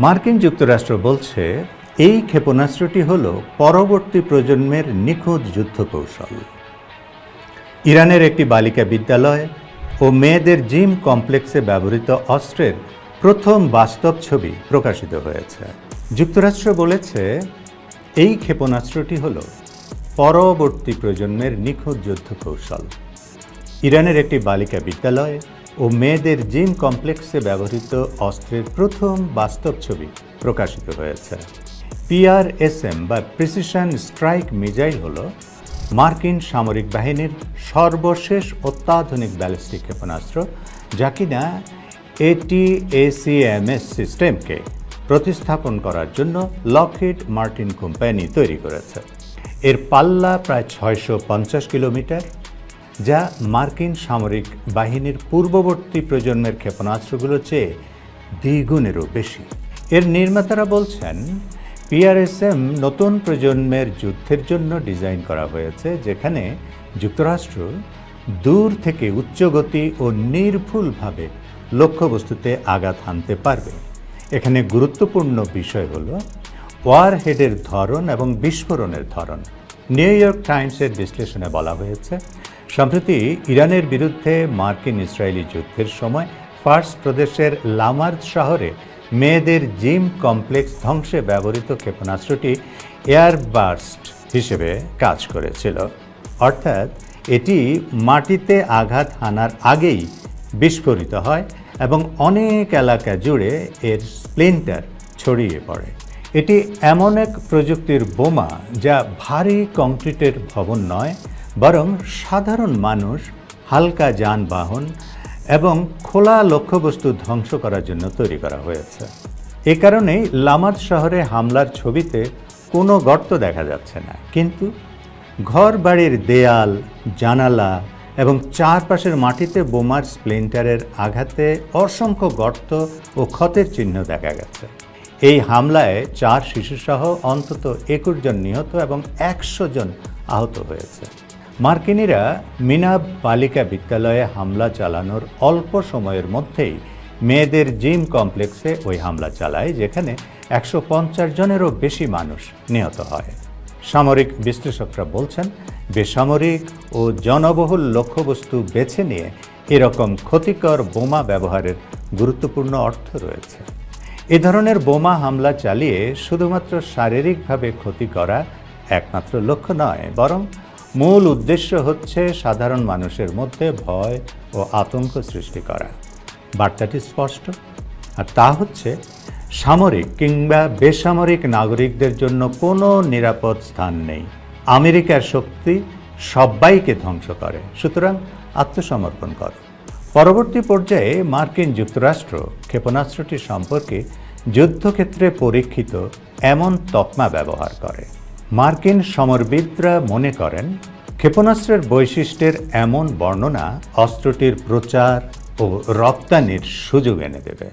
মার্কিন যুক্তরাষ্ট্র বলছে এই ক্ষেপণাস্ত্রটি হল পরবর্তী প্রজন্মের নিখুঁত যুদ্ধ কৌশল। ইরানের একটি বালিকা বিদ্যালয় ও মেয়েদের জিম কমপ্লেক্সে ব্যবহৃত অস্ত্রের প্রথম বাস্তব ছবি প্রকাশিত হয়েছে। যুক্তরাষ্ট্র বলেছে এই ক্ষেপণাস্ত্রটি হল পরবর্তী প্রজন্মের নিখুঁত যুদ্ধ কৌশল। ইরানের একটি বালিকা বিদ্যালয় ও মেয়েদের জিম কমপ্লেক্সে ব্যবহৃত অস্ত্রের প্রথম বাস্তব ছবি প্রকাশিত হয়েছে। PRSM বা প্রিসিশন স্ট্রাইক মিসাইল হল মার্কিন সামরিক বাহিনীর সর্বশেষ অত্যাধুনিক ব্যালিস্টিক ক্ষেপণাস্ত্র, যা কিনা ATACMS সিস্টেমকে প্রতিস্থাপন করার জন্য লকহিড মার্টিন কোম্পানি তৈরি করেছে। এর পাল্লা প্রায় 650 কিলোমিটার, যা মার্কিন সামরিক বাহিনীর পূর্ববর্তী প্রজন্মের ক্ষেপণাস্ত্রগুলোর চেয়ে দ্বিগুণেরও বেশি। এর নির্মাতারা বলছেন PRSM নতুন প্রজন্মের যুদ্ধের জন্য ডিজাইন করা হয়েছে, যেখানে যুক্তরাষ্ট্র দূর থেকে উচ্চগতি ও নির্ভুলভাবে লক্ষ্যবস্তুতে আঘাত হানতে পারবে। এখানে গুরুত্বপূর্ণ বিষয় হল ওয়ারহেডের ধরন এবং বিস্ফোরণের ধরন। নিউ ইয়র্ক টাইমসের বিশ্লেষণে বলা হয়েছে, সম্প্রতি ইরানের বিরুদ্ধে মার্কিন ইসরায়েলি যুদ্ধের সময় ফার্স প্রদেশের লামার্দ শহরে মেয়েদের জিম কমপ্লেক্স ধ্বংসে ব্যবহৃত ক্ষেপণাস্ত্রটি এয়ারবার্স্ট হিসেবে কাজ করেছিল। অর্থাৎ এটি মাটিতে আঘাত হানার আগেই বিস্ফোরিত হয় এবং অনেক এলাকা জুড়ে এর স্প্লিন্টার ছড়িয়ে পড়ে। এটি এমন এক প্রযুক্তির বোমা যা ভারী কংক্রিটের ভবন নয়, বরং সাধারণ মানুষ, হালকা যানবাহন এবং খোলা লক্ষ্যবস্তু ধ্বংস করার জন্য তৈরি করা হয়েছে। এ কারণেই লামাদ শহরে হামলার ছবিতে কোনো গর্ত দেখা যাচ্ছে না, কিন্তু ঘর বাড়ির দেয়াল, জানালা এবং চারপাশের মাটিতে বোমার স্প্লিন্টারের আঘাতে অসংখ্য গর্ত ও ক্ষতের চিহ্ন দেখা গেছে। এই হামলায় 4 শিশুসহ অন্তত 21 জন নিহত এবং 100 জন আহত হয়েছে। মার্কিনিরা মিনাব বালিকা বিদ্যালয়ে হামলা চালানোর অল্প সময়ের মধ্যেই মেয়েদের জিম কমপ্লেক্সে ওই হামলা চালায়, যেখানে 150 জনেরও বেশি মানুষ নিহত হয়। সামরিক বিশ্লেষকরা বলছেন, বেসামরিক ও জনবহুল লক্ষ্যবস্তু বেছে নিয়ে এরকম ক্ষতিকর বোমা ব্যবহারের গুরুত্বপূর্ণ অর্থ রয়েছে। এ ধরনের বোমা হামলা চালিয়ে শুধুমাত্র শারীরিকভাবে ক্ষতি করা একমাত্র লক্ষ্য নয়, বরং মূল উদ্দেশ্য হচ্ছে সাধারণ মানুষের মধ্যে ভয় ও আতঙ্ক সৃষ্টি করা। বার্তাটি স্পষ্ট, আর তা হচ্ছে সামরিক কিংবা বেসামরিক নাগরিকদের জন্য কোনো নিরাপদ স্থান নেই। আমেরিকার শক্তি সবাইকে ধ্বংস করে, সুতরাং আত্মসমর্পণ করো। পরবর্তী পর্যায়ে মার্কিন যুক্তরাষ্ট্র ক্ষেপণাস্ত্রটি সম্পর্কে যুদ্ধক্ষেত্রে পরীক্ষিত এমন তকমা ব্যবহার করে। মার্কিন সমরবিদরা মনে করেন ক্ষেপণাস্ত্রের বৈশিষ্ট্যের এমন বর্ণনা অস্ত্রটির প্রচার ও রপ্তানির সুযোগ এনে দেবে।